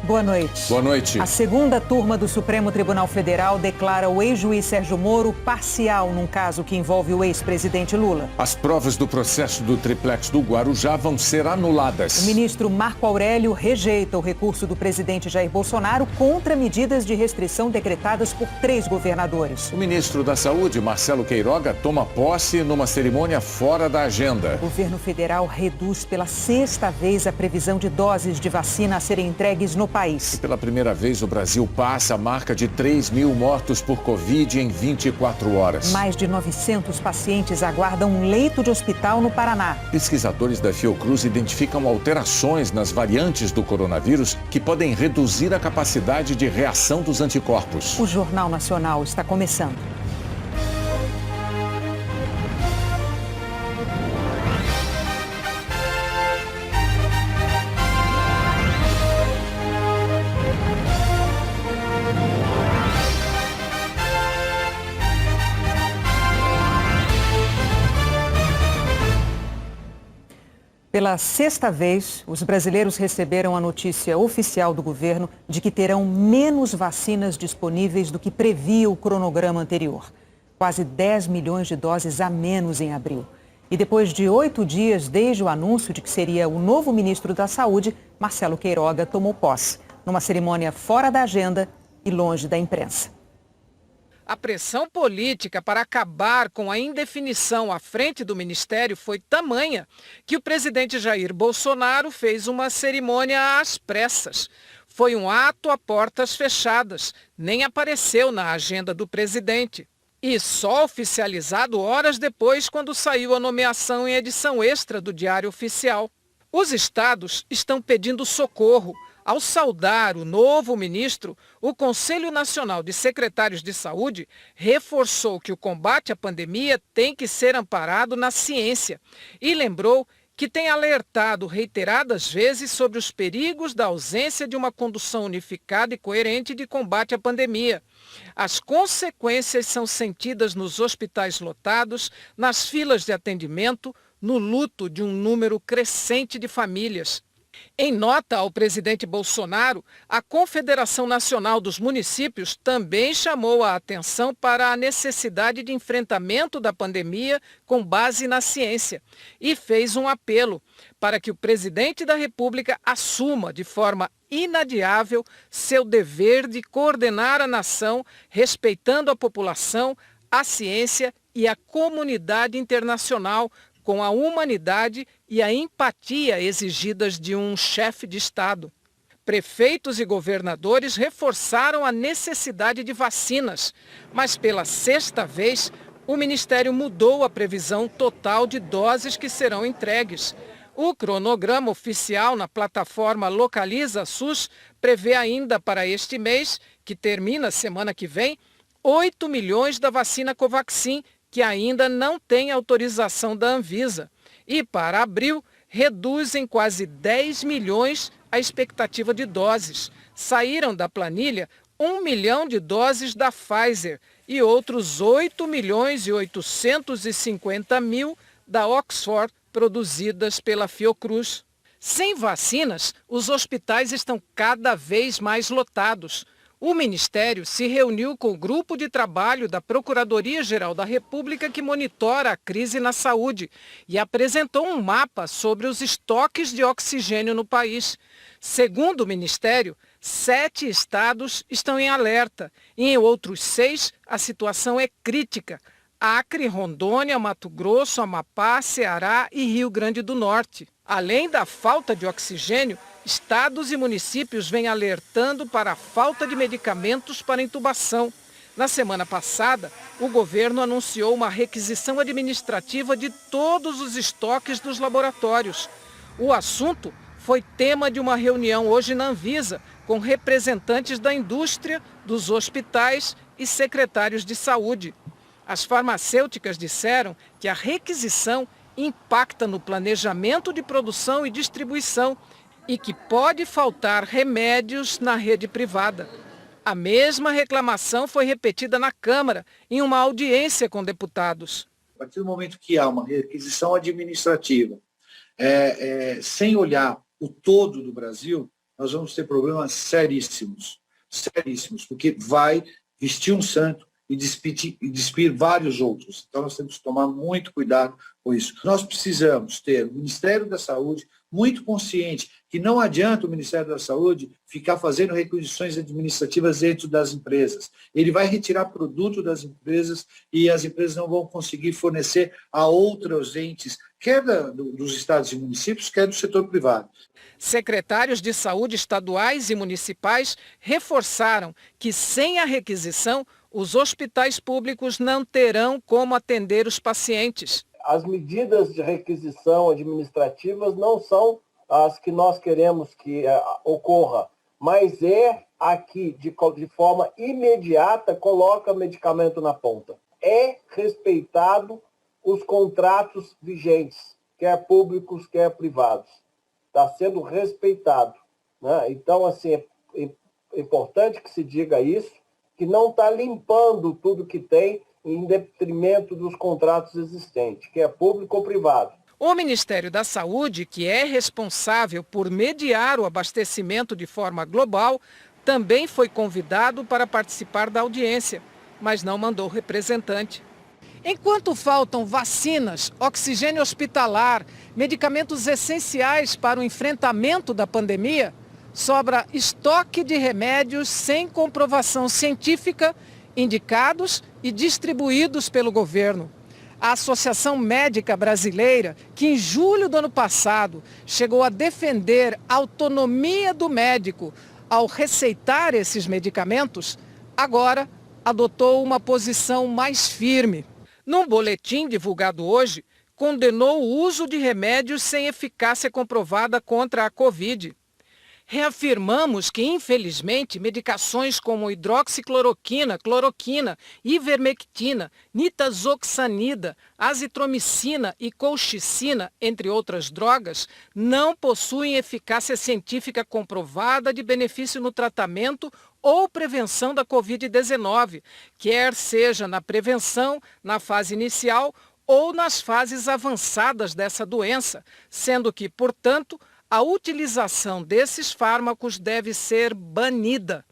Boa noite. Boa noite. A segunda turma do Supremo Tribunal Federal declara o ex-juiz Sérgio Moro parcial num caso que envolve o ex-presidente Lula. As provas do processo do triplex do Guarujá vão ser anuladas. O ministro Marco Aurélio rejeita o recurso do presidente Jair Bolsonaro contra medidas de restrição decretadas por 3 governadores. O ministro da Saúde, Marcelo Queiroga, toma posse numa cerimônia fora da agenda. O governo federal reduz pela 6ª vez a previsão de doses de vacina a serem entregues no país. E pela primeira vez, o Brasil passa a marca de 3.000 mortos por Covid em 24 horas. Mais de 900 pacientes aguardam um leito de hospital no Paraná. Pesquisadores da Fiocruz identificam alterações nas variantes do coronavírus que podem reduzir a capacidade de reação dos anticorpos. O Jornal Nacional está começando. Pela 6ª vez, os brasileiros receberam a notícia oficial do governo de que terão menos vacinas disponíveis do que previa o cronograma anterior. Quase 10 milhões de doses a menos em abril. E depois de 8 dias desde o anúncio de que seria o novo ministro da Saúde, Marcelo Queiroga tomou posse, numa cerimônia fora da agenda e longe da imprensa. A pressão política para acabar com a indefinição à frente do ministério foi tamanha que o presidente Jair Bolsonaro fez uma cerimônia às pressas. Foi um ato a portas fechadas, nem apareceu na agenda do presidente. E só oficializado horas depois, quando saiu a nomeação em edição extra do Diário Oficial. Os estados estão pedindo socorro. Ao saudar o novo ministro, o Conselho Nacional de Secretários de Saúde reforçou que o combate à pandemia tem que ser amparado na ciência e lembrou que tem alertado reiteradas vezes sobre os perigos da ausência de uma condução unificada e coerente de combate à pandemia. As consequências são sentidas nos hospitais lotados, nas filas de atendimento, no luto de um número crescente de famílias. Em nota ao presidente Bolsonaro, a Confederação Nacional dos Municípios também chamou a atenção para a necessidade de enfrentamento da pandemia com base na ciência e fez um apelo para que o presidente da República assuma de forma inadiável seu dever de coordenar a nação, respeitando a população, a ciência e a comunidade internacional, com a humanidade e a empatia exigidas de um chefe de Estado. Prefeitos e governadores reforçaram a necessidade de vacinas, mas pela 6ª vez, o Ministério mudou a previsão total de doses que serão entregues. O cronograma oficial na plataforma Localiza SUS prevê ainda para este mês, que termina semana que vem, 8 milhões da vacina Covaxin, que ainda não tem autorização da Anvisa. E para abril, reduz em quase 10 milhões a expectativa de doses. Saíram da planilha 1 milhão de doses da Pfizer e outros 8 milhões e 850 mil da Oxford, produzidas pela Fiocruz. Sem vacinas, os hospitais estão cada vez mais lotados. O Ministério se reuniu com o grupo de trabalho da Procuradoria-Geral da República que monitora a crise na saúde e apresentou um mapa sobre os estoques de oxigênio no país. Segundo o Ministério, 7 estados estão em alerta e em outros 6 a situação é crítica. Acre, Rondônia, Mato Grosso, Amapá, Ceará e Rio Grande do Norte. Além da falta de oxigênio, estados e municípios vêm alertando para a falta de medicamentos para intubação. Na semana passada, o governo anunciou uma requisição administrativa de todos os estoques dos laboratórios. O assunto foi tema de uma reunião hoje na Anvisa, com representantes da indústria, dos hospitais e secretários de saúde. As farmacêuticas disseram que a requisição impacta no planejamento de produção e distribuição e que pode faltar remédios na rede privada. A mesma reclamação foi repetida na Câmara, em uma audiência com deputados. A partir do momento que há uma requisição administrativa, sem olhar o todo do Brasil, nós vamos ter problemas seríssimos, porque vai vestir um santo e despir vários outros. Então, nós temos que tomar muito cuidado com isso. Nós precisamos ter o Ministério da Saúde muito consciente que não adianta o Ministério da Saúde ficar fazendo requisições administrativas dentro das empresas. Ele vai retirar produto das empresas e as empresas não vão conseguir fornecer a outros entes, quer dos estados e municípios, quer do setor privado. Secretários de saúde estaduais e municipais reforçaram que, sem a requisição, os hospitais públicos não terão como atender os pacientes. As medidas de requisição administrativas não são as que nós queremos que ocorra, mas é a que, de forma imediata, coloca medicamento na ponta. É respeitado os contratos vigentes, quer públicos, quer privados. Está sendo respeitado, né? Então, assim, é importante que se diga isso, que não está limpando tudo que tem em detrimento dos contratos existentes, que é público ou privado. O Ministério da Saúde, que é responsável por mediar o abastecimento de forma global, também foi convidado para participar da audiência, mas não mandou representante. Enquanto faltam vacinas, oxigênio hospitalar, medicamentos essenciais para o enfrentamento da pandemia, sobra estoque de remédios sem comprovação científica, indicados e distribuídos pelo governo. A Associação Médica Brasileira, que em julho do ano passado chegou a defender a autonomia do médico ao receitar esses medicamentos, agora adotou uma posição mais firme. Num boletim divulgado hoje, condenou o uso de remédios sem eficácia comprovada contra a Covid. Reafirmamos que, infelizmente, medicações como hidroxicloroquina, cloroquina, ivermectina, nitazoxanida, azitromicina e colchicina, entre outras drogas, não possuem eficácia científica comprovada de benefício no tratamento ou prevenção da Covid-19, quer seja na prevenção, na fase inicial ou nas fases avançadas dessa doença, sendo que, portanto, a utilização desses fármacos deve ser banida.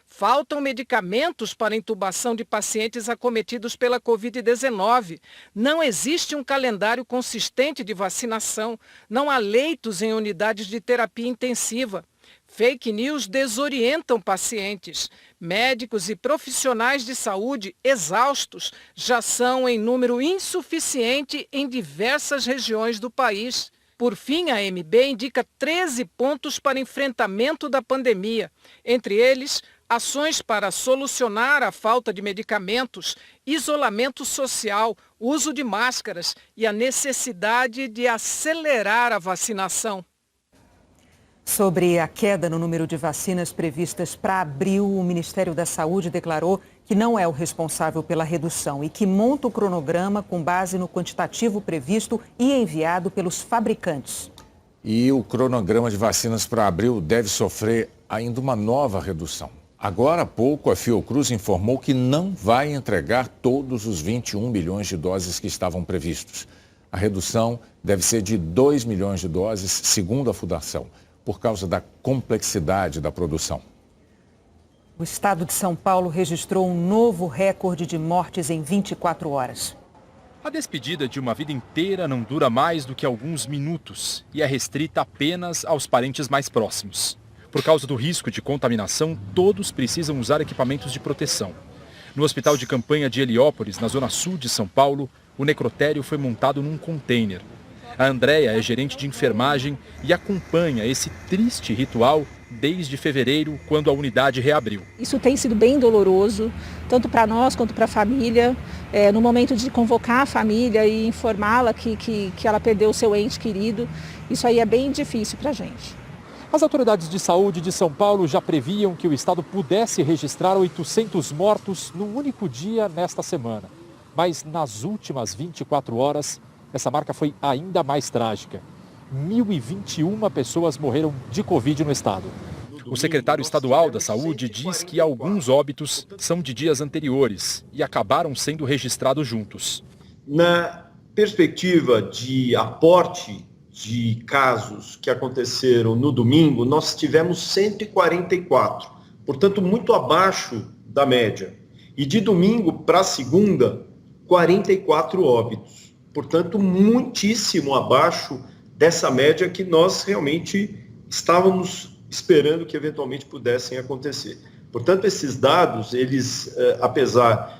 Faltam medicamentos para intubação de pacientes acometidos pela Covid-19. Não existe um calendário consistente de vacinação. Não há leitos em unidades de terapia intensiva. Fake news desorientam pacientes. Médicos e profissionais de saúde exaustos já são em número insuficiente em diversas regiões do país. Por fim, a AMB indica 13 pontos para enfrentamento da pandemia. Entre eles, ações para solucionar a falta de medicamentos, isolamento social, uso de máscaras e a necessidade de acelerar a vacinação. Sobre a queda no número de vacinas previstas para abril, o Ministério da Saúde declarou que não é o responsável pela redução e que monta o cronograma com base no quantitativo previsto e enviado pelos fabricantes. E o cronograma de vacinas para abril deve sofrer ainda uma nova redução. Agora há pouco, a Fiocruz informou que não vai entregar todos os 21 milhões de doses que estavam previstos. A redução deve ser de 2 milhões de doses, segundo a Fundação, por causa da complexidade da produção. O estado de São Paulo registrou um novo recorde de mortes em 24 horas. A despedida de uma vida inteira não dura mais do que alguns minutos e é restrita apenas aos parentes mais próximos. Por causa do risco de contaminação, todos precisam usar equipamentos de proteção. No hospital de campanha de Heliópolis, na zona sul de São Paulo, o necrotério foi montado num container. A Andréia é gerente de enfermagem e acompanha esse triste ritual desde fevereiro, quando a unidade reabriu. Isso tem sido bem doloroso, tanto para nós quanto para a família. No momento de convocar a família e informá-la que ela perdeu o seu ente querido, isso aí é bem difícil para a gente. As autoridades de saúde de São Paulo já previam que o estado pudesse registrar 800 mortos num único dia nesta semana. Mas nas últimas 24 horas, essa marca foi ainda mais trágica. 1.021 pessoas morreram de Covid no estado. O secretário estadual da Saúde diz que alguns óbitos são de dias anteriores e acabaram sendo registrados juntos. Na perspectiva de aporte de casos que aconteceram no domingo, nós tivemos 144, portanto, muito abaixo da média. E de domingo para segunda, 44 óbitos. Portanto, muitíssimo abaixo dessa média que nós realmente estávamos esperando que eventualmente pudessem acontecer. Portanto, esses dados, eles, apesar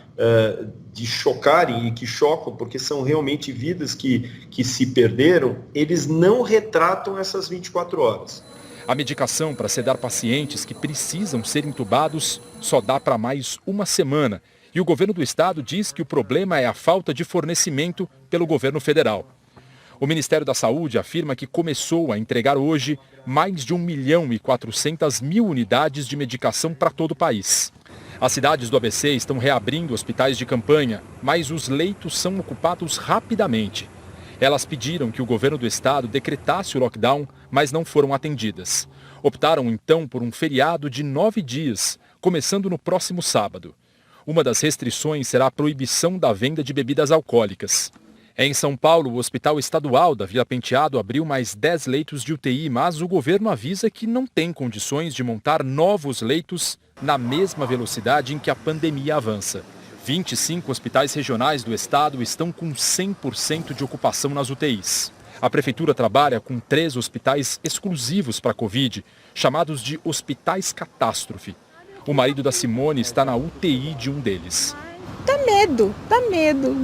de chocarem e que chocam, porque são realmente vidas que se perderam, eles não retratam essas 24 horas. A medicação para sedar pacientes que precisam ser entubados só dá para mais uma semana. E o governo do estado diz que o problema é a falta de fornecimento pelo governo federal. O Ministério da Saúde afirma que começou a entregar hoje mais de 1.400.000 unidades de medicação para todo o país. As cidades do ABC estão reabrindo hospitais de campanha, mas os leitos são ocupados rapidamente. Elas pediram que o governo do estado decretasse o lockdown, mas não foram atendidas. Optaram então por um feriado de 9 dias, começando no próximo sábado. Uma das restrições será a proibição da venda de bebidas alcoólicas. Em São Paulo, o Hospital Estadual da Vila Penteado abriu mais 10 leitos de UTI, mas o governo avisa que não tem condições de montar novos leitos na mesma velocidade em que a pandemia avança. 25 hospitais regionais do estado estão com 100% de ocupação nas UTIs. A prefeitura trabalha com 3 hospitais exclusivos para a Covid, chamados de hospitais catástrofe. O marido da Simone está na UTI de um deles. Dá medo.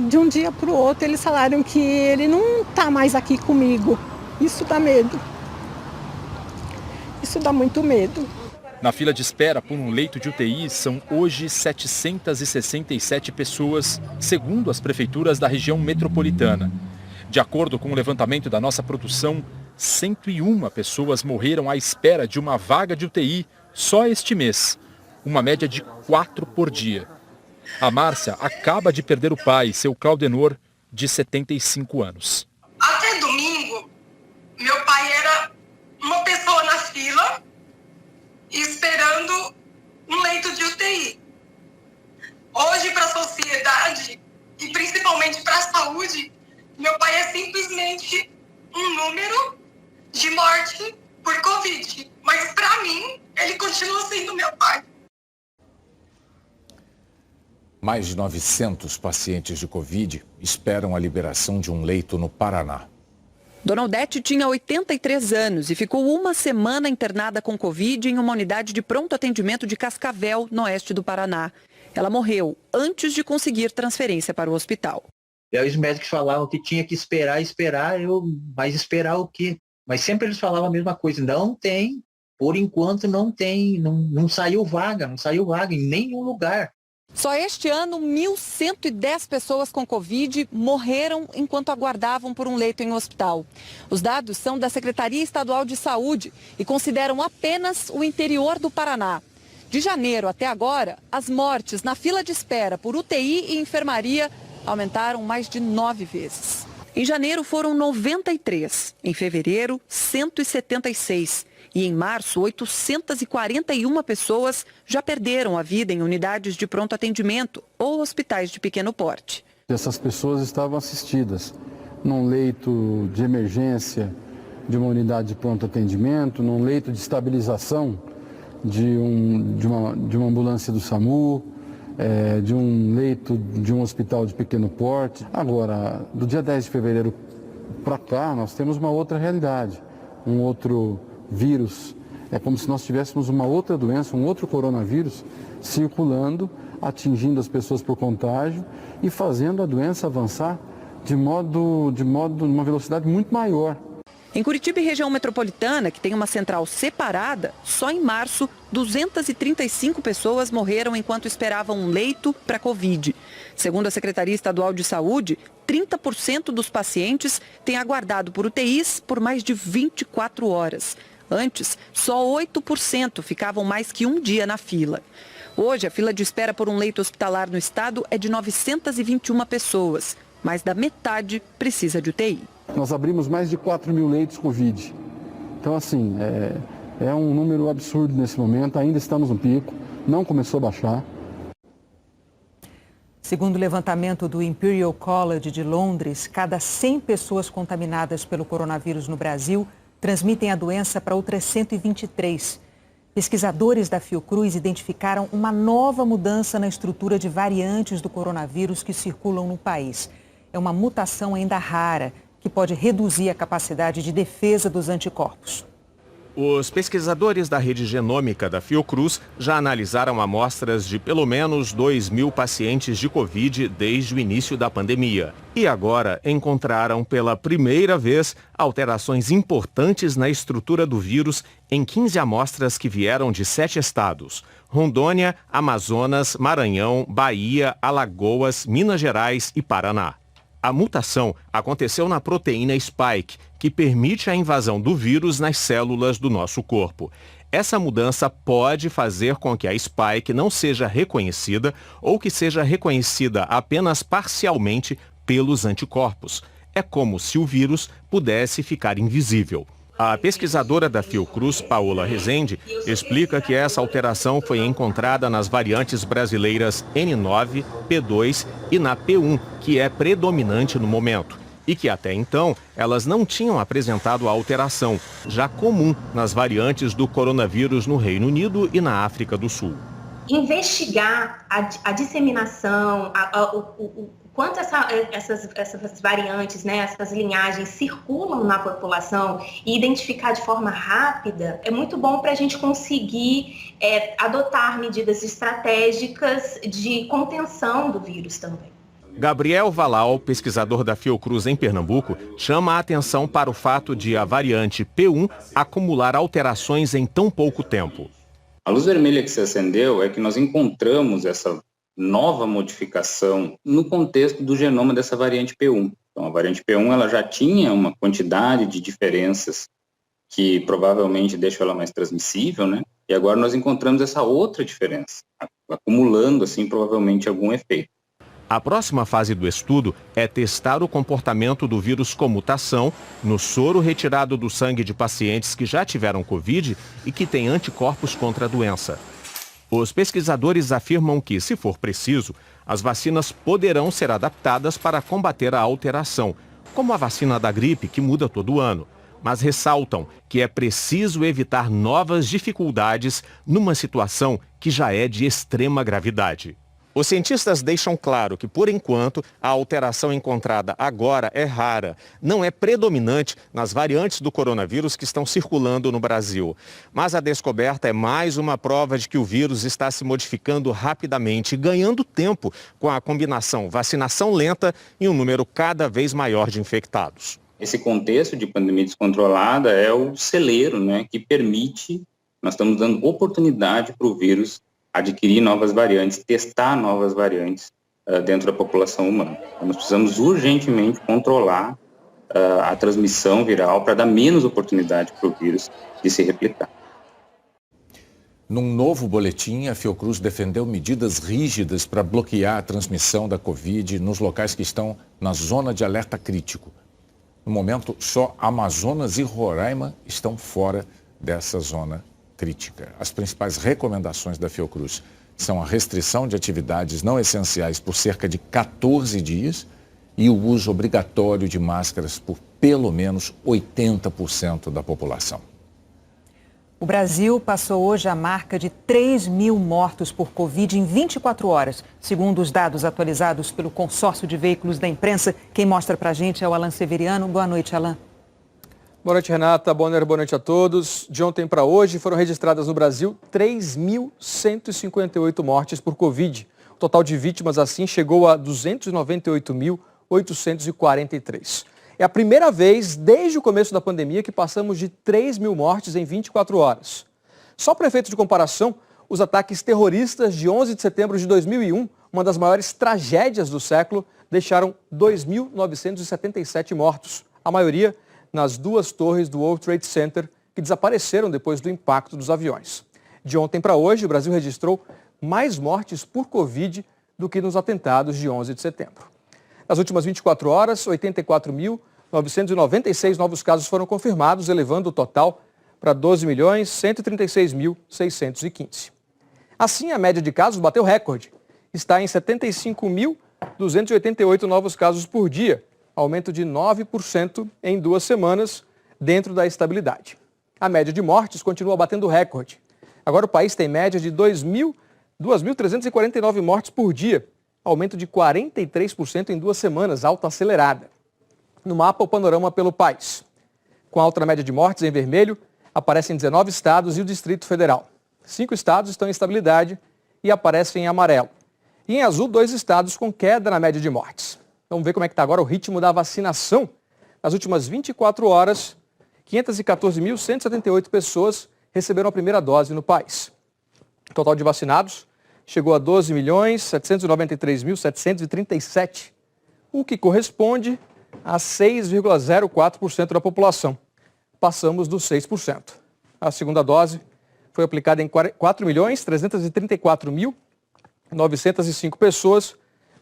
De um dia para o outro eles falaram que ele não está mais aqui comigo. Isso dá medo. Isso dá muito medo. Na fila de espera por um leito de UTI são hoje 767 pessoas, segundo as prefeituras da região metropolitana. De acordo com o levantamento da nossa produção, 101 pessoas morreram à espera de uma vaga de UTI só este mês, uma média de 4 por dia. A Márcia acaba de perder o pai, seu Claudenor, de 75 anos. Até domingo, meu pai era uma pessoa na fila esperando um leito de UTI. Hoje, para a sociedade e principalmente para a saúde, meu pai é simplesmente um número de morte por Covid. Mas para mim, ele continua sendo meu pai. Mais de 900 pacientes de Covid esperam a liberação de um leito no Paraná. Dona Odete tinha 83 anos e ficou uma semana internada com Covid em uma unidade de pronto atendimento de Cascavel, no oeste do Paraná. Ela morreu antes de conseguir transferência para o hospital. E aí os médicos falavam que tinha que esperar, mas esperar o quê? Mas sempre eles falavam a mesma coisa, não tem, por enquanto não tem, não saiu vaga em nenhum lugar. Só este ano, 1.110 pessoas com Covid morreram enquanto aguardavam por um leito em hospital. Os dados são da Secretaria Estadual de Saúde e consideram apenas o interior do Paraná. De janeiro até agora, as mortes na fila de espera por UTI e enfermaria aumentaram mais de 9 vezes. Em janeiro foram 93, em fevereiro 176 e em março 841 pessoas já perderam a vida em unidades de pronto atendimento ou hospitais de pequeno porte. Essas pessoas estavam assistidas num leito de emergência de uma unidade de pronto atendimento, num leito de estabilização de uma ambulância do SAMU, de um leito de um hospital de pequeno porte. Agora, do dia 10 de fevereiro para cá, nós temos uma outra realidade, um outro vírus. É como se nós tivéssemos uma outra doença, um outro coronavírus circulando, atingindo as pessoas por contágio e fazendo a doença avançar de uma velocidade muito maior. Em Curitiba e região metropolitana, que tem uma central separada, só em março, 235 pessoas morreram enquanto esperavam um leito para Covid. Segundo a Secretaria Estadual de Saúde, 30% dos pacientes têm aguardado por UTIs por mais de 24 horas. Antes, só 8% ficavam mais que um dia na fila. Hoje, a fila de espera por um leito hospitalar no estado é de 921 pessoas. Mais da metade precisa de UTI. Nós abrimos mais de 4 mil leitos Covid. Então, assim, é um número absurdo nesse momento. Ainda estamos no pico, não começou a baixar. Segundo o levantamento do Imperial College de Londres, cada 100 pessoas contaminadas pelo coronavírus no Brasil transmitem a doença para outras 123. Pesquisadores da Fiocruz identificaram uma nova mudança na estrutura de variantes do coronavírus que circulam no país. É uma mutação ainda rara, que pode reduzir a capacidade de defesa dos anticorpos. Os pesquisadores da rede genômica da Fiocruz já analisaram amostras de pelo menos 2.000 pacientes de Covid desde o início da pandemia. E agora encontraram pela primeira vez alterações importantes na estrutura do vírus em 15 amostras que vieram de 7 estados: Rondônia, Amazonas, Maranhão, Bahia, Alagoas, Minas Gerais e Paraná. A mutação aconteceu na proteína Spike, que permite a invasão do vírus nas células do nosso corpo. Essa mudança pode fazer com que a Spike não seja reconhecida ou que seja reconhecida apenas parcialmente pelos anticorpos. É como se o vírus pudesse ficar invisível. A pesquisadora da Fiocruz, Paola Rezende, explica que essa alteração foi encontrada nas variantes brasileiras N9, P2 e na P1, que é predominante no momento, e que até então elas não tinham apresentado a alteração, já comum nas variantes do coronavírus no Reino Unido e na África do Sul. Investigar a disseminação, o quanto essas variantes, né, essas linhagens circulam na população e identificar de forma rápida, é muito bom para a gente conseguir adotar medidas estratégicas de contenção do vírus também. Gabriel Valal, pesquisador da Fiocruz em Pernambuco, chama a atenção para o fato de a variante P1 acumular alterações em tão pouco tempo. A luz vermelha que se acendeu é que nós encontramos essa nova modificação no contexto do genoma dessa variante P1. Então, a variante P1 ela já tinha uma quantidade de diferenças que provavelmente deixam ela mais transmissível, né? E agora nós encontramos essa outra diferença, acumulando, assim, provavelmente algum efeito. A próxima fase do estudo é testar o comportamento do vírus com mutação no soro retirado do sangue de pacientes que já tiveram Covid e que têm anticorpos contra a doença. Os pesquisadores afirmam que, se for preciso, as vacinas poderão ser adaptadas para combater a alteração, como a vacina da gripe, que muda todo ano. Mas ressaltam que é preciso evitar novas dificuldades numa situação que já é de extrema gravidade. Os cientistas deixam claro que, por enquanto, a alteração encontrada agora é rara, não é predominante nas variantes do coronavírus que estão circulando no Brasil. Mas a descoberta é mais uma prova de que o vírus está se modificando rapidamente, ganhando tempo com a combinação vacinação lenta e um número cada vez maior de infectados. Esse contexto de pandemia descontrolada é o celeiro, né, que permite, nós estamos dando oportunidade para o vírus adquirir novas variantes, testar novas variantes dentro da população humana. Então, nós precisamos urgentemente controlar a transmissão viral para dar menos oportunidade para o vírus de se replicar. Num novo boletim, a Fiocruz defendeu medidas rígidas para bloquear a transmissão da Covid nos locais que estão na zona de alerta crítico. No momento, só Amazonas e Roraima estão fora dessa zona crítica. As principais recomendações da Fiocruz são a restrição de atividades não essenciais por cerca de 14 dias e o uso obrigatório de máscaras por pelo menos 80% da população. O Brasil passou hoje a marca de 3.000 mortos por Covid em 24 horas, segundo os dados atualizados pelo consórcio de veículos da imprensa. Quem mostra pra gente é o Alan Severiano. Boa noite, Alan. Boa noite, Renata. Boa noite a todos. De ontem para hoje foram registradas no Brasil 3.158 mortes por Covid. O total de vítimas assim chegou a 298.843. É a primeira vez desde o começo da pandemia que passamos de 3.000 mortes em 24 horas. Só para efeito de comparação, os ataques terroristas de 11 de setembro de 2001, uma das maiores tragédias do século, deixaram 2.977 mortos, a maioria nas duas torres do World Trade Center, que desapareceram depois do impacto dos aviões. De ontem para hoje, o Brasil registrou mais mortes por Covid do que nos atentados de 11 de setembro. Nas últimas 24 horas, 84.996 novos casos foram confirmados, elevando o total para 12.136.615. Assim, a média de casos bateu recorde está em 75.288 novos casos por dia, aumento de 9% em 2 semanas, dentro da estabilidade. A média de mortes continua batendo recorde. Agora o país tem média de 2.349 mortes por dia, aumento de 43% em 2 semanas, alta acelerada. No mapa, o panorama pelo país. Com a alta média de mortes em vermelho, aparecem 19 estados e o Distrito Federal. 5 estados estão em estabilidade e aparecem em amarelo. E em azul, 2 estados com queda na média de mortes. Vamos ver como é que está agora o ritmo da vacinação. Nas últimas 24 horas, 514.178 pessoas receberam a primeira dose no país. O total de vacinados chegou a 12.793.737, o que corresponde a 6,04% da população. Passamos dos 6%. A segunda dose foi aplicada em 4.334.905 pessoas,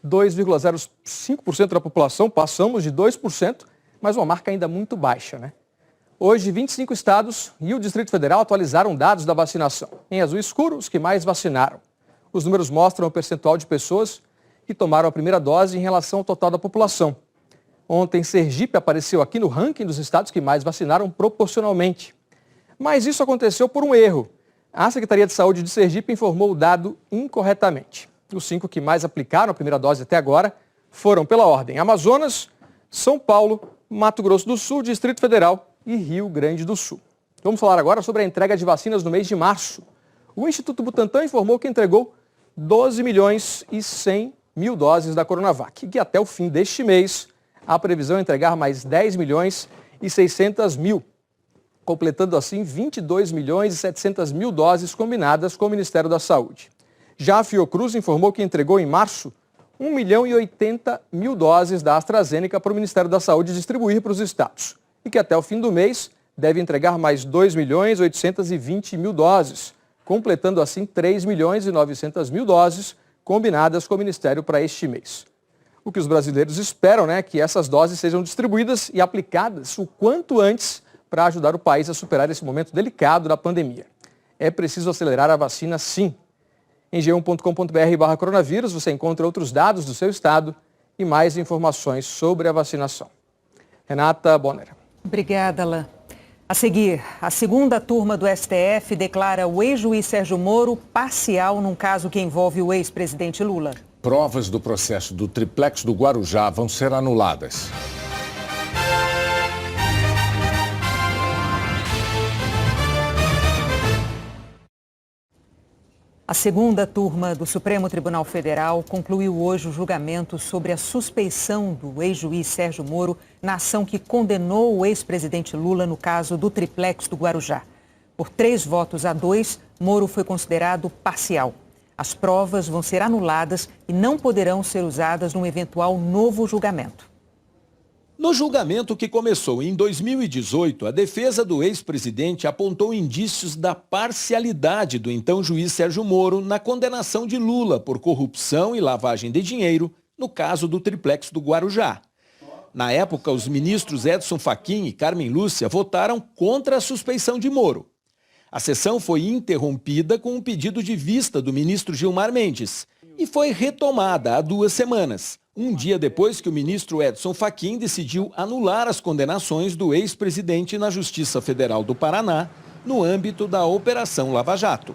2,05% da população, passamos de 2%, mas uma marca ainda muito baixa, né? Hoje, 25 estados e o Distrito Federal atualizaram dados da vacinação. Em azul escuro, os que mais vacinaram. Os números mostram o percentual de pessoas que tomaram a primeira dose em relação ao total da população. Ontem, Sergipe apareceu aqui no ranking dos estados que mais vacinaram proporcionalmente. Mas isso aconteceu por um erro. A Secretaria de Saúde de Sergipe informou o dado incorretamente. Os 5 que mais aplicaram a primeira dose até agora foram pela ordem: Amazonas, São Paulo, Mato Grosso do Sul, Distrito Federal e Rio Grande do Sul. Vamos falar agora sobre a entrega de vacinas no mês de março. O Instituto Butantan informou que entregou 12.100.000 doses da Coronavac e que até o fim deste mês a previsão é entregar mais 10.600.000, completando assim 22.700.000 doses combinadas com o Ministério da Saúde. Já a Fiocruz informou que entregou em março 1.080.000 doses da AstraZeneca para o Ministério da Saúde distribuir para os estados e que até o fim do mês deve entregar mais 2.820.000 doses, completando assim 3.900.000 doses combinadas com o Ministério para este mês. O que os brasileiros esperam é que essas doses sejam distribuídas e aplicadas o quanto antes para ajudar o país a superar esse momento delicado da pandemia. É preciso acelerar a vacina, sim. Em g1.com.br/coronavírus você encontra outros dados do seu estado e mais informações sobre a vacinação. Renata Bonner. Obrigada, Alain. A seguir, a segunda turma do STF declara o ex-juiz Sérgio Moro parcial num caso que envolve o ex-presidente Lula. Provas do processo do triplex do Guarujá vão ser anuladas. A segunda turma do Supremo Tribunal Federal concluiu hoje o julgamento sobre a suspeição do ex-juiz Sérgio Moro na ação que condenou o ex-presidente Lula no caso do triplex do Guarujá. Por 3-2, Moro foi considerado parcial. As provas vão ser anuladas e não poderão ser usadas num eventual novo julgamento. No julgamento que começou em 2018, a defesa do ex-presidente apontou indícios da parcialidade do então juiz Sérgio Moro na condenação de Lula por corrupção e lavagem de dinheiro no caso do triplex do Guarujá. Na época, os ministros Edson Fachin e Carmen Lúcia votaram contra a suspeição de Moro. A sessão foi interrompida com um pedido de vista do ministro Gilmar Mendes e foi retomada há 2 semanas. Um dia depois que o ministro Edson Fachin decidiu anular as condenações do ex-presidente na Justiça Federal do Paraná, no âmbito da Operação Lava Jato,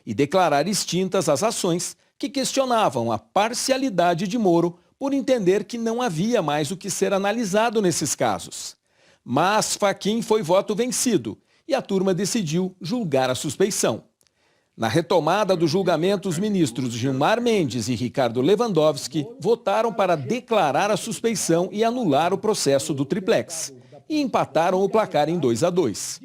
e declarar extintas as ações que questionavam a parcialidade de Moro por entender que não havia mais o que ser analisado nesses casos. Mas Fachin foi voto vencido e a turma decidiu julgar a suspeição. Na retomada do julgamento, os ministros Gilmar Mendes e Ricardo Lewandowski votaram para declarar a suspeição e anular o processo do triplex, e empataram o placar em 2-2.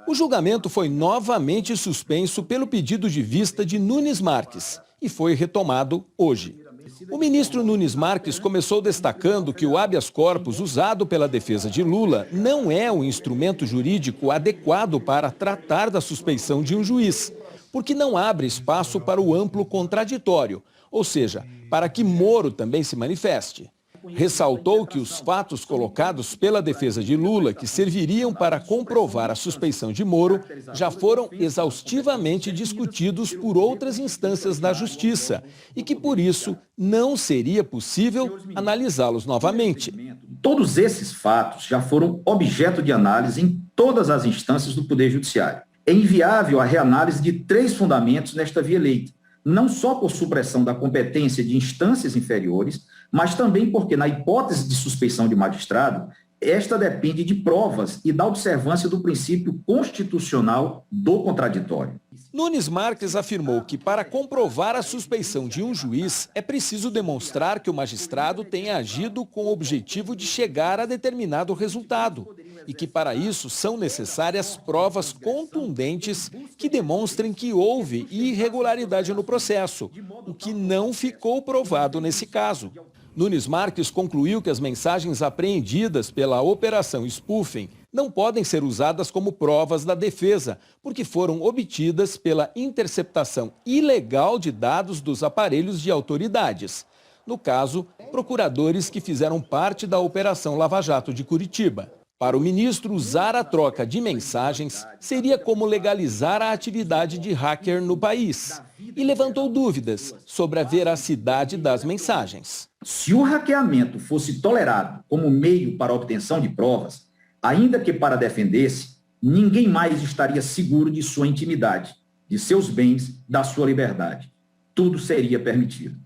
O julgamento foi novamente suspenso pelo pedido de vista de Nunes Marques e foi retomado hoje. O ministro Nunes Marques começou destacando que o habeas corpus usado pela defesa de Lula não é o instrumento jurídico adequado para tratar da suspeição de um juiz, porque não abre espaço para o amplo contraditório, ou seja, para que Moro também se manifeste. Ressaltou que os fatos colocados pela defesa de Lula, que serviriam para comprovar a suspeição de Moro, já foram exaustivamente discutidos por outras instâncias da Justiça e que, por isso, não seria possível analisá-los novamente. Todos esses fatos já foram objeto de análise em todas as instâncias do Poder Judiciário. É inviável a reanálise de 3 fundamentos nesta via eleita, não só por supressão da competência de instâncias inferiores, mas também porque, na hipótese de suspeição de magistrado, esta depende de provas e da observância do princípio constitucional do contraditório. Nunes Marques afirmou que, para comprovar a suspeição de um juiz, é preciso demonstrar que o magistrado tenha agido com o objetivo de chegar a determinado resultado e que, para isso, são necessárias provas contundentes que demonstrem que houve irregularidade no processo, o que não ficou provado nesse caso. Nunes Marques concluiu que as mensagens apreendidas pela Operação Spoofing não podem ser usadas como provas da defesa, porque foram obtidas pela interceptação ilegal de dados dos aparelhos de autoridades. No caso, procuradores que fizeram parte da Operação Lava Jato de Curitiba. Para o ministro, usar a troca de mensagens seria como legalizar a atividade de hacker no país. E levantou dúvidas sobre a veracidade das mensagens. Se o hackeamento fosse tolerado como meio para a obtenção de provas, ainda que para defender-se, ninguém mais estaria seguro de sua intimidade, de seus bens, da sua liberdade. Tudo seria permitido.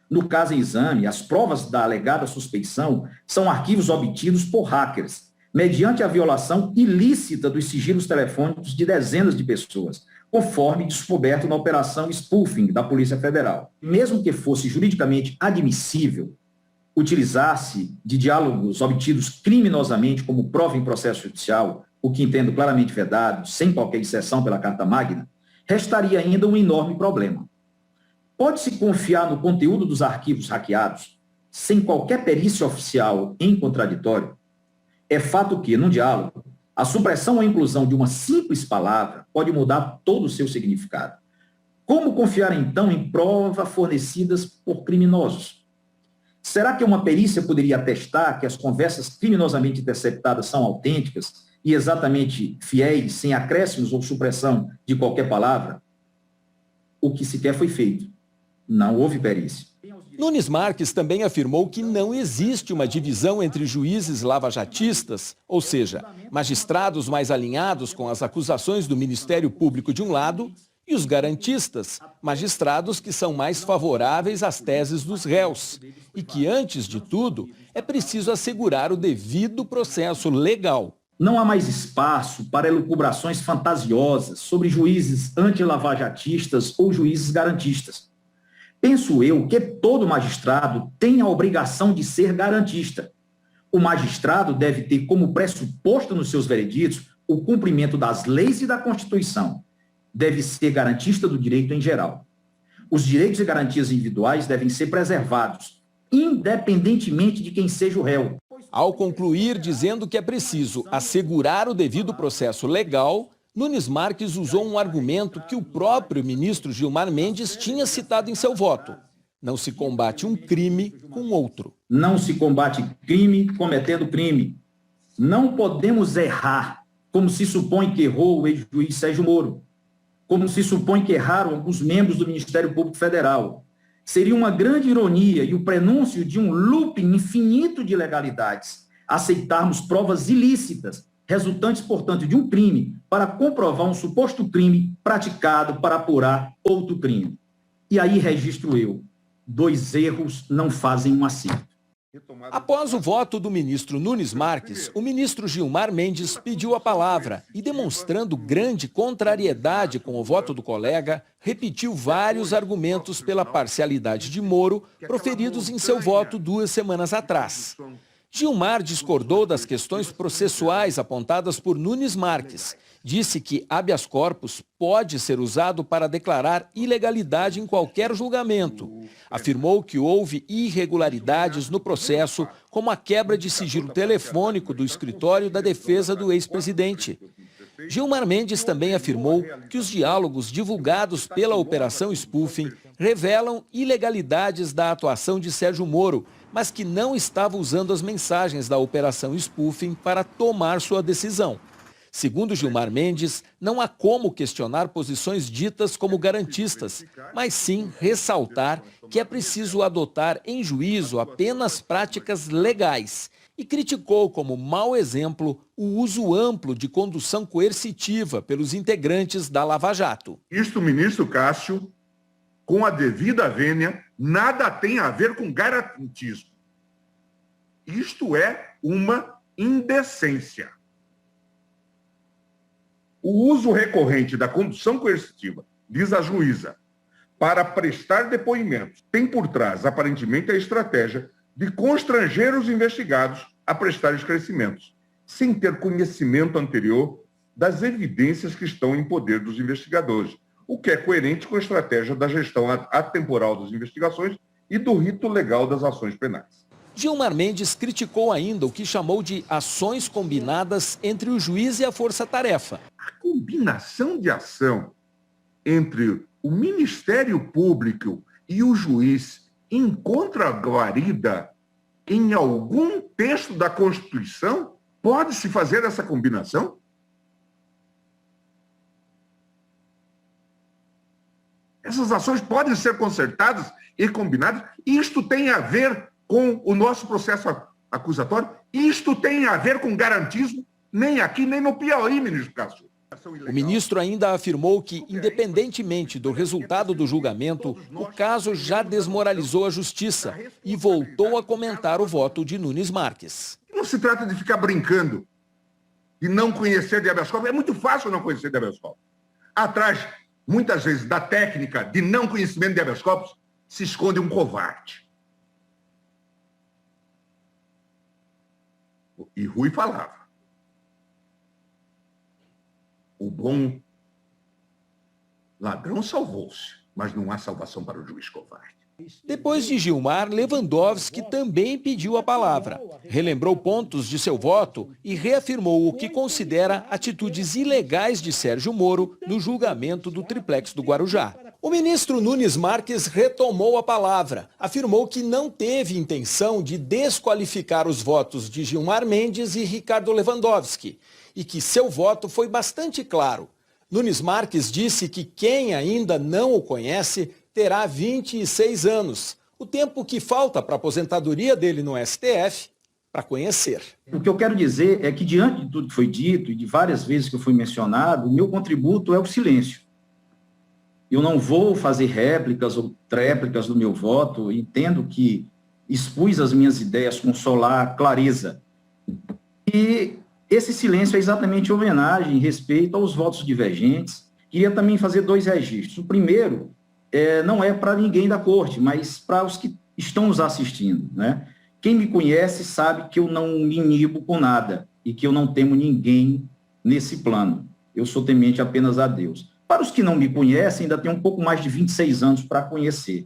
No caso em exame, as provas da alegada suspeição são arquivos obtidos por hackers, mediante a violação ilícita dos sigilos telefônicos de dezenas de pessoas, conforme descoberto na Operação Spoofing da Polícia Federal. Mesmo que fosse juridicamente admissível utilizar-se de diálogos obtidos criminosamente como prova em processo judicial, o que entendo claramente vedado, sem qualquer exceção pela Carta Magna, restaria ainda um enorme problema. Pode-se confiar no conteúdo dos arquivos hackeados, sem qualquer perícia oficial em contraditório? É fato que, num diálogo, a supressão ou a inclusão de uma simples palavra pode mudar todo o seu significado. Como confiar, então, em provas fornecidas por criminosos? Será que uma perícia poderia atestar que as conversas criminosamente interceptadas são autênticas e exatamente fiéis, sem acréscimos ou supressão de qualquer palavra? O que sequer foi feito. Não houve perícia. Nunes Marques também afirmou que não existe uma divisão entre juízes lavajatistas, ou seja, magistrados mais alinhados com as acusações do Ministério Público de um lado, e os garantistas, magistrados que são mais favoráveis às teses dos réus, e que, antes de tudo, é preciso assegurar o devido processo legal. Não há mais espaço para elucubrações fantasiosas sobre juízes antilavajatistas ou juízes garantistas. Penso eu que todo magistrado tem a obrigação de ser garantista. O magistrado deve ter como pressuposto nos seus vereditos o cumprimento das leis e da Constituição. Deve ser garantista do direito em geral. Os direitos e garantias individuais devem ser preservados, independentemente de quem seja o réu. Ao concluir dizendo que é preciso assegurar o devido processo legal, Nunes Marques usou um argumento que o próprio ministro Gilmar Mendes tinha citado em seu voto. Não se combate um crime com outro. Não se combate crime cometendo crime. Não podemos errar, como se supõe que errou o ex-juiz Sérgio Moro, como se supõe que erraram alguns membros do Ministério Público Federal. Seria uma grande ironia e o prenúncio de um looping infinito de ilegalidades aceitarmos provas ilícitas, resultantes, portanto, de um crime, para comprovar um suposto crime praticado para apurar outro crime. E aí registro eu, 2 erros não fazem um acerto. Após o voto do ministro Nunes Marques, o ministro Gilmar Mendes pediu a palavra e, demonstrando grande contrariedade com o voto do colega, repetiu vários argumentos pela parcialidade de Moro proferidos em seu voto 2 semanas atrás. Gilmar discordou das questões processuais apontadas por Nunes Marques. Disse que habeas corpus pode ser usado para declarar ilegalidade em qualquer julgamento. Afirmou que houve irregularidades no processo, como a quebra de sigilo telefônico do escritório da defesa do ex-presidente. Gilmar Mendes também afirmou que os diálogos divulgados pela Operação Spoofing revelam ilegalidades da atuação de Sérgio Moro, mas que não estava usando as mensagens da operação spoofing para tomar sua decisão. Segundo Gilmar Mendes, não há como questionar posições ditas como garantistas, mas sim ressaltar que é preciso adotar em juízo apenas práticas legais. E criticou como mau exemplo o uso amplo de condução coercitiva pelos integrantes da Lava Jato. Isto, ministro Cássio, com a devida vênia, nada tem a ver com garantismo. Isto é uma indecência. O uso recorrente da condução coercitiva, diz a juíza, para prestar depoimentos, tem por trás, aparentemente, a estratégia de constranger os investigados a prestar esclarecimentos, sem ter conhecimento anterior das evidências que estão em poder dos investigadores, o que é coerente com a estratégia da gestão atemporal das investigações e do rito legal das ações penais. Gilmar Mendes criticou ainda o que chamou de ações combinadas entre o juiz e a força-tarefa. A combinação de ação entre o Ministério Público e o juiz encontra guarida em algum texto da Constituição? Pode-se fazer essa combinação? Essas ações podem ser concertadas e combinadas? Isto tem a ver com o nosso processo acusatório? Isto tem a ver com garantismo? Nem aqui, nem no Piauí, ministro Cássio. O ministro ainda afirmou que, independentemente do resultado do julgamento, o caso já desmoralizou a justiça e voltou a comentar o voto de Nunes Marques. Não se trata de ficar brincando e não conhecer de habeas corpus. É muito fácil não conhecer de habeas corpus. Atrás, muitas vezes, da técnica de não conhecimento de habeas corpus, se esconde um covarde. E Rui falava. O bom ladrão salvou-se, mas não há salvação para o juiz covarde. Depois de Gilmar, Lewandowski também pediu a palavra. Relembrou pontos de seu voto e reafirmou o que considera atitudes ilegais de Sérgio Moro no julgamento do triplex do Guarujá. O ministro Nunes Marques retomou a palavra. Afirmou que não teve intenção de desqualificar os votos de Gilmar Mendes e Ricardo Lewandowski e que seu voto foi bastante claro. Nunes Marques disse que quem ainda não o conhece terá 26 anos, o tempo que falta para a aposentadoria dele no STF para conhecer. O que eu quero dizer é que, diante de tudo que foi dito e de várias vezes que eu fui mencionado, o meu contributo é o silêncio. Eu não vou fazer réplicas ou tréplicas do meu voto, entendo que expus as minhas ideias com solar clareza. E esse silêncio é exatamente homenagem em respeito aos votos divergentes. Queria também fazer 2 registros. O primeiro não é para ninguém da corte, mas para os que estão nos assistindo, né? Quem me conhece sabe que eu não me inibo com nada e que eu não temo ninguém nesse plano. Eu sou temente apenas a Deus. Para os que não me conhecem, ainda tem um pouco mais de 26 anos para conhecer.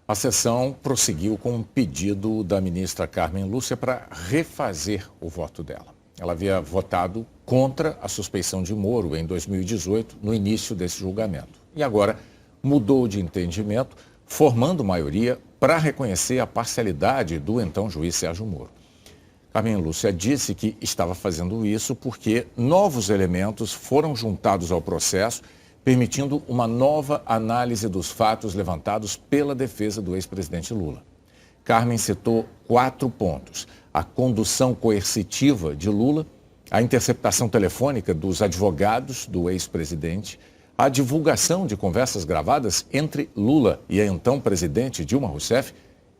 A sessão prosseguiu com um pedido da ministra Carmen Lúcia para refazer o voto dela. Ela havia votado contra a suspeição de Moro em 2018, no início desse julgamento. E agora mudou de entendimento, formando maioria para reconhecer a parcialidade do então juiz Sérgio Moro. Carmen Lúcia disse que estava fazendo isso porque novos elementos foram juntados ao processo, permitindo uma nova análise dos fatos levantados pela defesa do ex-presidente Lula. Carmen citou 4 pontos: a condução coercitiva de Lula, a interceptação telefônica dos advogados do ex-presidente, a divulgação de conversas gravadas entre Lula e a então presidente Dilma Rousseff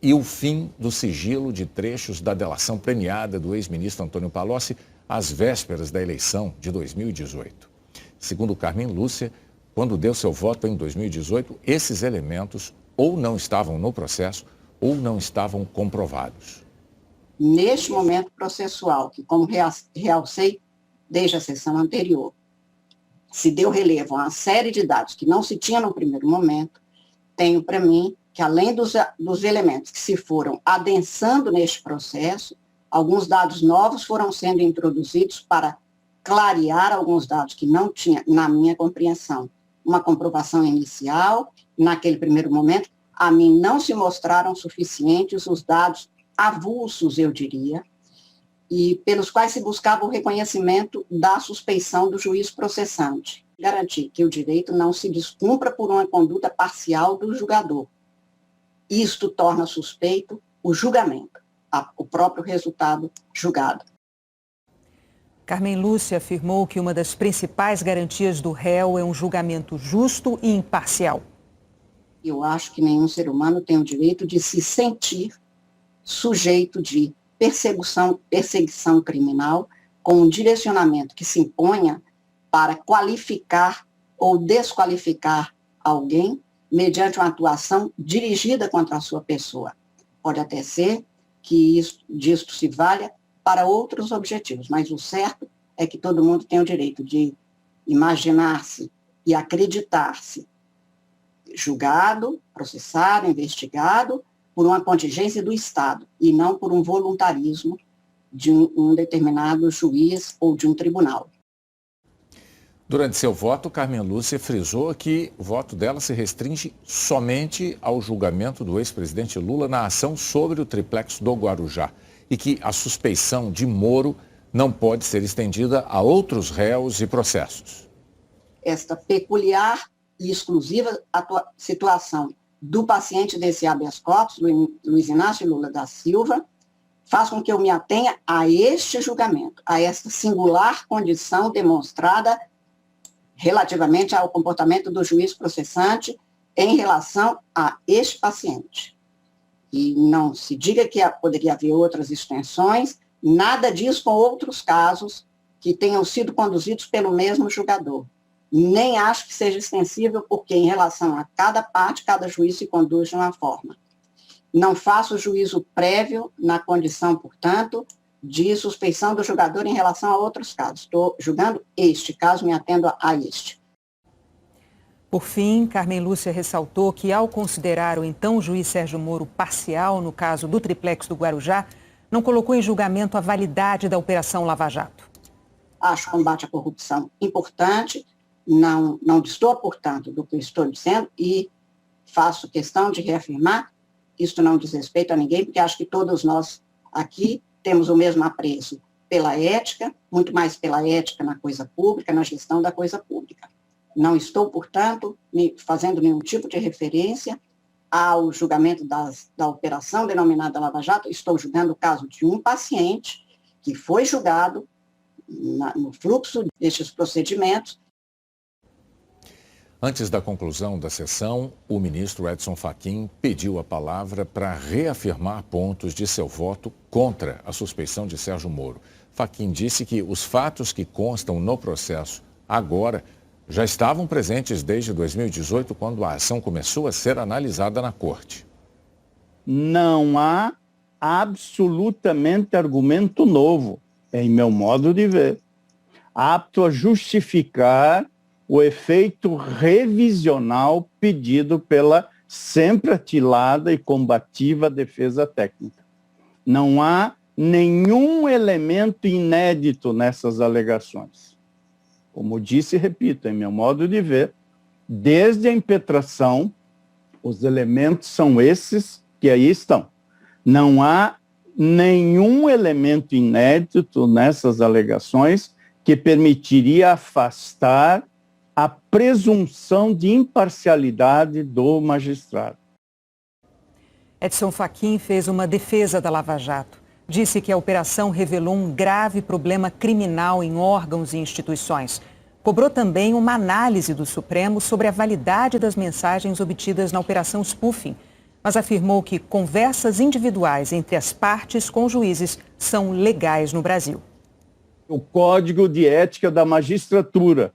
e o fim do sigilo de trechos da delação premiada do ex-ministro Antônio Palocci às vésperas da eleição de 2018. Segundo Carmen Lúcia, quando deu seu voto em 2018, esses elementos ou não estavam no processo ou não estavam comprovados. Neste momento processual, que como realcei desde a sessão anterior, se deu relevo a uma série de dados que não se tinha no primeiro momento, tenho para mim que, além dos elementos que se foram adensando neste processo, alguns dados novos foram sendo introduzidos para clarear alguns dados que não tinha, na minha compreensão, uma comprovação inicial, naquele primeiro momento, a mim não se mostraram suficientes os dados avulsos, eu diria, e pelos quais se buscava o reconhecimento da suspeição do juiz processante. Garantir que o direito não se descumpra por uma conduta parcial do julgador. Isto torna suspeito o julgamento, o próprio resultado julgado. Carmen Lúcia afirmou que uma das principais garantias do réu é um julgamento justo e imparcial. Eu acho que nenhum ser humano tem o direito de se sentir sujeito de perseguição criminal com um direcionamento que se imponha para qualificar ou desqualificar alguém mediante uma atuação dirigida contra a sua pessoa. Pode até ser que disto se valha para outros objetivos, mas o certo é que todo mundo tem o direito de imaginar-se e acreditar-se julgado, processado, investigado por uma contingência do Estado e não por um voluntarismo de um determinado juiz ou de um tribunal. Durante seu voto, Carmen Lúcia frisou que o voto dela se restringe somente ao julgamento do ex-presidente Lula na ação sobre o triplex do Guarujá e que a suspeição de Moro não pode ser estendida a outros réus e processos. Esta peculiar e exclusiva situação do paciente desse habeas corpus, Luiz Inácio Lula da Silva, faz com que eu me atenha a este julgamento, a esta singular condição demonstrada relativamente ao comportamento do juiz processante em relação a este paciente. E não se diga que poderia haver outras extensões, nada disso com outros casos que tenham sido conduzidos pelo mesmo julgador. Nem acho que seja extensível, porque em relação a cada parte, cada juiz se conduz de uma forma. Não faço juízo prévio na condição, portanto, de suspeição do julgador em relação a outros casos. Estou julgando este caso, me atendo a este. Por fim, Carmen Lúcia ressaltou que, ao considerar o então juiz Sérgio Moro parcial no caso do triplex do Guarujá, não colocou em julgamento a validade da Operação Lava Jato. Acho o combate à corrupção importante, não distorço, portanto, do que eu estou dizendo e faço questão de reafirmar, isto não diz respeito a ninguém, porque acho que todos nós aqui temos o mesmo apreço pela ética, muito mais pela ética na coisa pública, na gestão da coisa pública. Não estou, portanto, fazendo nenhum tipo de referência ao julgamento da operação denominada Lava Jato. Estou julgando o caso de um paciente que foi julgado no fluxo destes procedimentos. Antes da conclusão da sessão, o ministro Edson Fachin pediu a palavra para reafirmar pontos de seu voto contra a suspeição de Sérgio Moro. Fachin disse que os fatos que constam no processo agora já estavam presentes desde 2018, quando a ação começou a ser analisada na Corte. Não há absolutamente argumento novo, em meu modo de ver, apto a justificar o efeito revisional pedido pela sempre atilada e combativa defesa técnica. Não há nenhum elemento inédito nessas alegações. Como disse e repito, em meu modo de ver, desde a impetração, os elementos são esses que aí estão. Não há nenhum elemento inédito nessas alegações que permitiria afastar a presunção de imparcialidade do magistrado. Edson Fachin fez uma defesa da Lava Jato. Disse que a operação revelou um grave problema criminal em órgãos e instituições. Cobrou também uma análise do Supremo sobre a validade das mensagens obtidas na operação Spoofing, mas afirmou que conversas individuais entre as partes com juízes são legais no Brasil. O Código de Ética da Magistratura,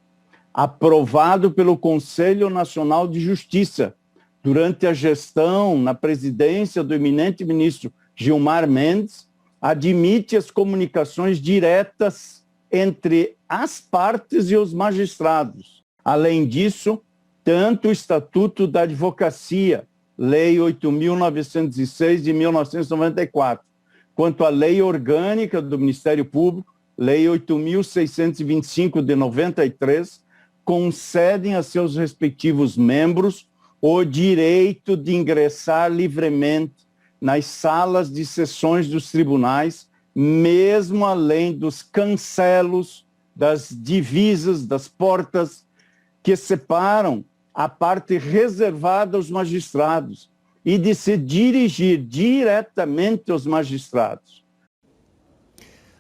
aprovado pelo Conselho Nacional de Justiça, durante a gestão na presidência do eminente ministro Gilmar Mendes, admite as comunicações diretas entre as partes e os magistrados. Além disso, tanto o Estatuto da Advocacia, Lei 8.906 de 1994, quanto a Lei Orgânica do Ministério Público, Lei 8.625 de 93, concedem a seus respectivos membros o direito de ingressar livremente nas salas de sessões dos tribunais, mesmo além dos cancelos, das divisas, das portas que separam a parte reservada aos magistrados e de se dirigir diretamente aos magistrados.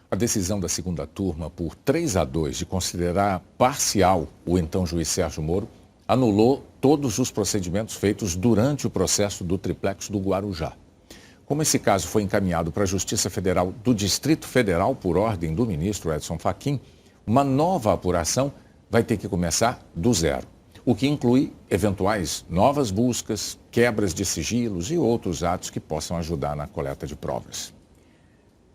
A decisão da segunda turma, por 3-2, de considerar parcial o então juiz Sérgio Moro, anulou todos os procedimentos feitos durante o processo do triplex do Guarujá. Como esse caso foi encaminhado para a Justiça Federal do Distrito Federal por ordem do ministro Edson Fachin, uma nova apuração vai ter que começar do zero, o que inclui eventuais novas buscas, quebras de sigilos e outros atos que possam ajudar na coleta de provas.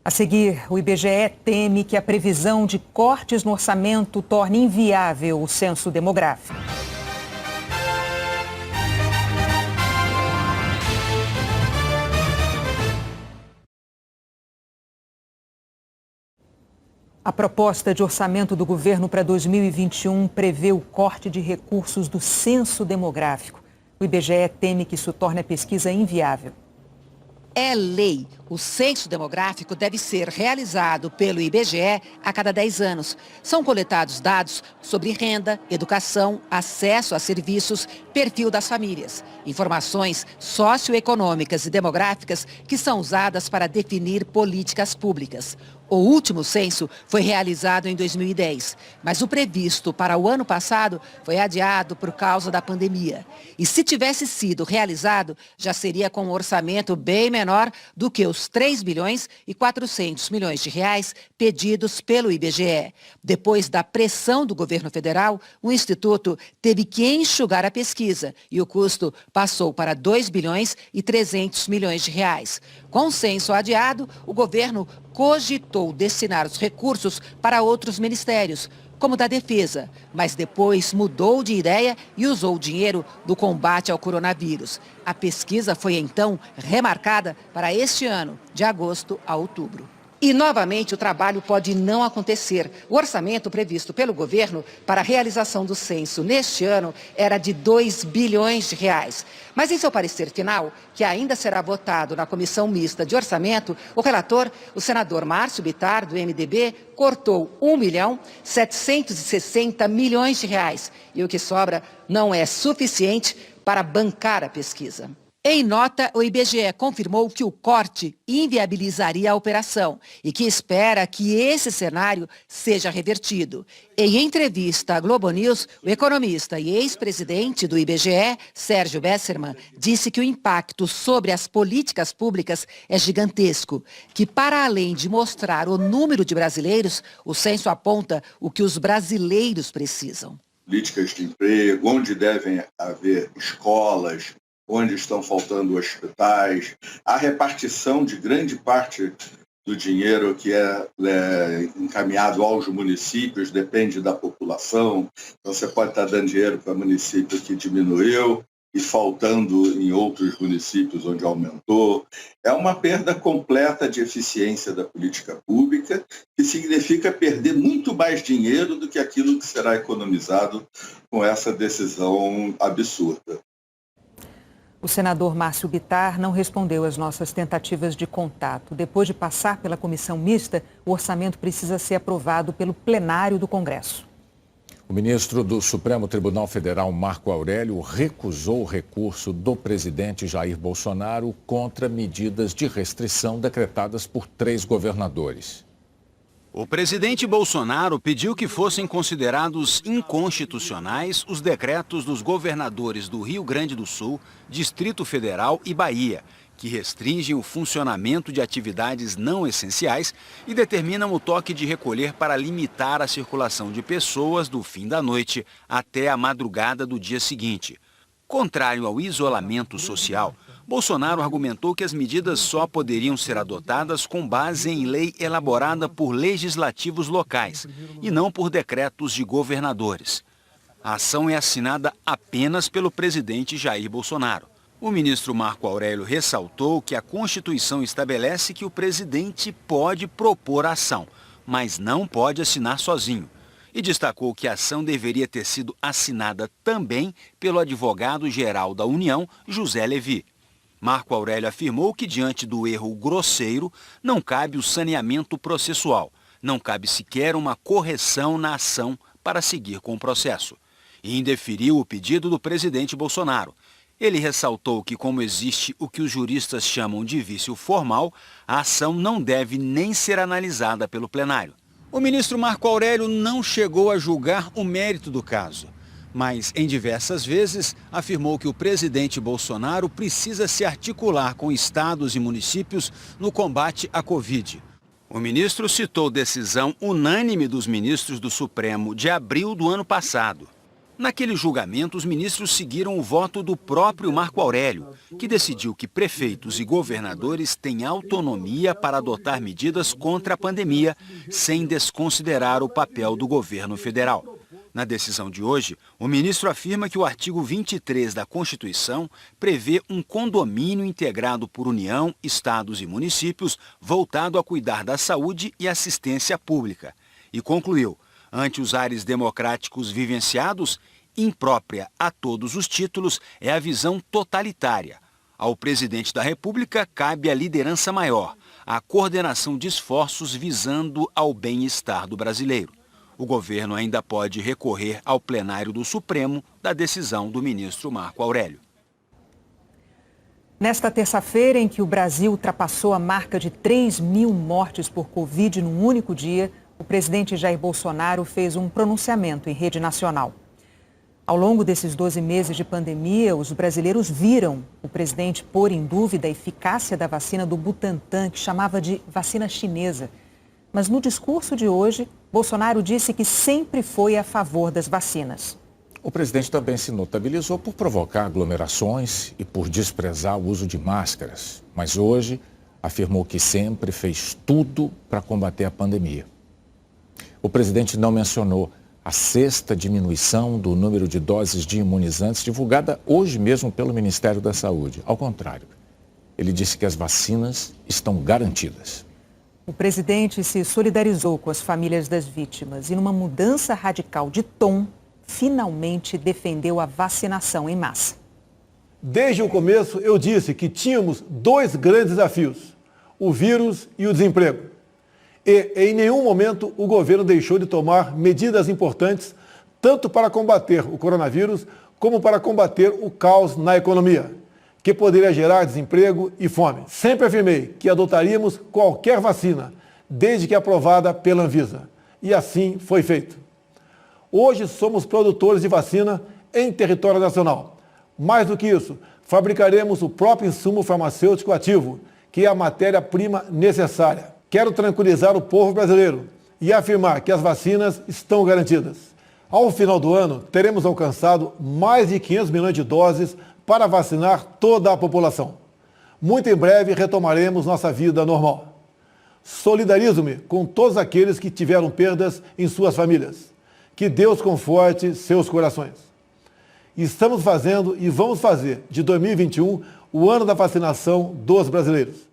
A seguir, o IBGE teme que a previsão de cortes no orçamento torne inviável o censo demográfico. A proposta de orçamento do governo para 2021 prevê o corte de recursos do censo demográfico. O IBGE teme que isso torne a pesquisa inviável. É lei. O censo demográfico deve ser realizado pelo IBGE a cada 10 anos. São coletados dados sobre renda, educação, acesso a serviços, perfil das famílias. Informações socioeconômicas e demográficas que são usadas para definir políticas públicas. O último censo foi realizado em 2010, mas o previsto para o ano passado foi adiado por causa da pandemia. E se tivesse sido realizado, já seria com um orçamento bem menor do que os 3 bilhões e 400 milhões de reais pedidos pelo IBGE. Depois da pressão do governo federal, o Instituto teve que enxugar a pesquisa e o custo passou para 2 bilhões e 300 milhões de reais. Com o censo adiado, o governo cogitou destinar os recursos para outros ministérios, como o da Defesa, mas depois mudou de ideia e usou o dinheiro do combate ao coronavírus. A pesquisa foi então remarcada para este ano, de agosto a outubro. E, novamente, o trabalho pode não acontecer. O orçamento previsto pelo governo para a realização do censo neste ano era de 2 bilhões de reais. Mas em seu parecer final, que ainda será votado na Comissão Mista de Orçamento, o relator, o senador Márcio Bittar, do MDB, cortou 1.760 milhões de reais. E o que sobra não é suficiente para bancar a pesquisa. Em nota, o IBGE confirmou que o corte inviabilizaria a operação e que espera que esse cenário seja revertido. Em entrevista à Globo News, o economista e ex-presidente do IBGE, Sérgio Bessermann, disse que o impacto sobre as políticas públicas é gigantesco, que para além de mostrar o número de brasileiros, o censo aponta o que os brasileiros precisam. Políticas de emprego, onde devem haver escolas, onde estão faltando hospitais, a repartição de grande parte do dinheiro que é encaminhado aos municípios depende da população. Então, você pode estar dando dinheiro para município que diminuiu e faltando em outros municípios onde aumentou. É uma perda completa de eficiência da política pública, que significa perder muito mais dinheiro do que aquilo que será economizado com essa decisão absurda. O senador Márcio Bittar não respondeu às nossas tentativas de contato. Depois de passar pela comissão mista, o orçamento precisa ser aprovado pelo plenário do Congresso. O ministro do Supremo Tribunal Federal, Marco Aurélio, recusou o recurso do presidente Jair Bolsonaro contra medidas de restrição decretadas por 3 governadores. O presidente Bolsonaro pediu que fossem considerados inconstitucionais os decretos dos governadores do Rio Grande do Sul, Distrito Federal e Bahia, que restringem o funcionamento de atividades não essenciais e determinam o toque de recolher para limitar a circulação de pessoas do fim da noite até a madrugada do dia seguinte. Contrário ao isolamento social, Bolsonaro argumentou que as medidas só poderiam ser adotadas com base em lei elaborada por legislativos locais e não por decretos de governadores. A ação é assinada apenas pelo presidente Jair Bolsonaro. O ministro Marco Aurélio ressaltou que a Constituição estabelece que o presidente pode propor a ação, mas não pode assinar sozinho. e destacou que a ação deveria ter sido assinada também pelo advogado-geral da União, José Levi. Marco Aurélio afirmou que, diante do erro grosseiro, não cabe o saneamento processual, não cabe sequer uma correção na ação para seguir com o processo. E indeferiu o pedido do presidente Bolsonaro. Ele ressaltou que, como existe o que os juristas chamam de vício formal, a ação não deve nem ser analisada pelo plenário. O ministro Marco Aurélio não chegou a julgar o mérito do caso, mas em diversas vezes afirmou que o presidente Bolsonaro precisa se articular com estados e municípios no combate à Covid. O ministro citou decisão unânime dos ministros do Supremo de abril do ano passado. Naquele julgamento, os ministros seguiram o voto do próprio Marco Aurélio, que decidiu que prefeitos e governadores têm autonomia para adotar medidas contra a pandemia, sem desconsiderar o papel do governo federal. Na decisão de hoje, o ministro afirma que o artigo 23 da Constituição prevê um condomínio integrado por União, estados e municípios voltado a cuidar da saúde e assistência pública. E concluiu: ante os ares democráticos vivenciados, imprópria a todos os títulos é a visão totalitária. Ao presidente da República cabe a liderança maior, a coordenação de esforços visando ao bem-estar do brasileiro. O governo ainda pode recorrer ao plenário do Supremo da decisão do ministro Marco Aurélio. Nesta terça-feira, em que o Brasil ultrapassou a marca de 3.000 mortes por Covid num único dia, o presidente Jair Bolsonaro fez um pronunciamento em rede nacional. Ao longo desses 12 meses de pandemia, os brasileiros viram o presidente pôr em dúvida a eficácia da vacina do Butantan, que chamava de vacina chinesa. Mas no discurso de hoje, Bolsonaro disse que sempre foi a favor das vacinas. O presidente também se notabilizou por provocar aglomerações e por desprezar o uso de máscaras. Mas hoje afirmou que sempre fez tudo para combater a pandemia. O presidente não mencionou a sexta diminuição do número de doses de imunizantes divulgada hoje mesmo pelo Ministério da Saúde. Ao contrário, ele disse que as vacinas estão garantidas. O presidente se solidarizou com as famílias das vítimas e, numa mudança radical de tom, finalmente defendeu a vacinação em massa. Desde o começo, eu disse que tínhamos dois grandes desafios: o vírus e o desemprego. E, em nenhum momento, o governo deixou de tomar medidas importantes, tanto para combater o coronavírus, como para combater o caos na economia, que poderia gerar desemprego e fome. Sempre afirmei que adotaríamos qualquer vacina, desde que aprovada pela Anvisa. E assim foi feito. Hoje somos produtores de vacina em território nacional. Mais do que isso, fabricaremos o próprio insumo farmacêutico ativo, que é a matéria-prima necessária. Quero tranquilizar o povo brasileiro e afirmar que as vacinas estão garantidas. Ao final do ano, teremos alcançado mais de 500 milhões de doses para vacinar toda a população. Muito em breve retomaremos nossa vida normal. Solidarizo-me com todos aqueles que tiveram perdas em suas famílias. Que Deus conforte seus corações. Estamos fazendo e vamos fazer de 2021 o ano da vacinação dos brasileiros.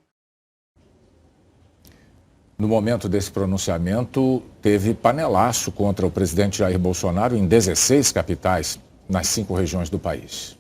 No momento desse pronunciamento, teve panelaço contra o presidente Jair Bolsonaro em 16 capitais, nas 5 regiões do país.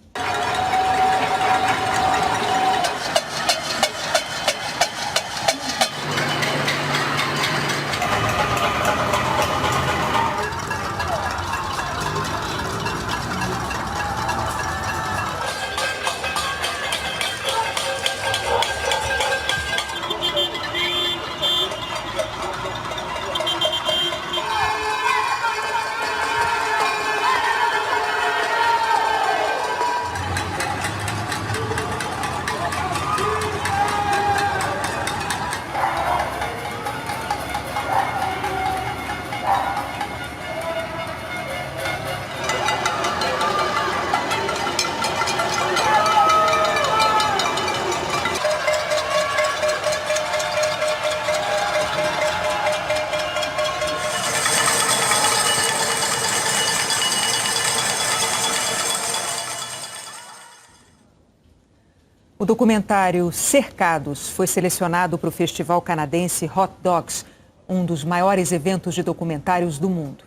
O documentário Cercados foi selecionado para o festival canadense Hot Docs, um dos maiores eventos de documentários do mundo.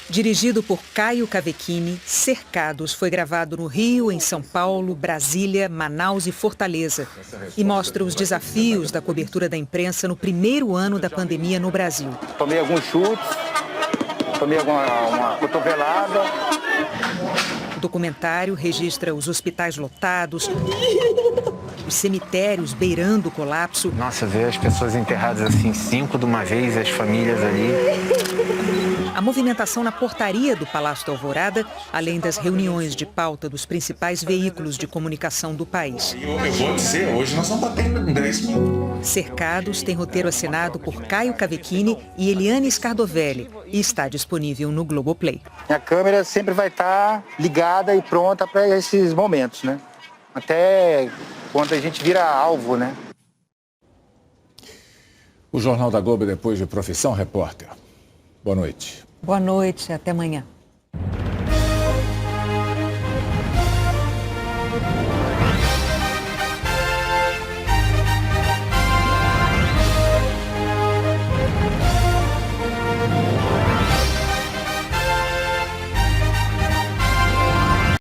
Dirigido por Caio Cavecchini, Cercados foi gravado no Rio, em São Paulo, Brasília, Manaus e Fortaleza. E mostra os desafios da cobertura da imprensa no primeiro ano da pandemia no Brasil. Tomei alguns chutes, tomei uma cotovelada. O documentário registra os hospitais lotados, os cemitérios beirando o colapso. Nossa, ver as pessoas enterradas assim, 5 de uma vez, as famílias ali. A movimentação na portaria do Palácio da Alvorada, além das reuniões de pauta dos principais veículos de comunicação do país. Eu vou dizer, hoje nós vamos batendo 10 mil. Cercados tem roteiro assinado por Caio Cavecchini e Eliane Scardovelli e está disponível no Globoplay. A câmera sempre vai estar ligada e pronta para esses momentos, né? Até quando a gente vira alvo, né? O Jornal da Globo depois de Profissão Repórter. Boa noite. Boa noite, até amanhã.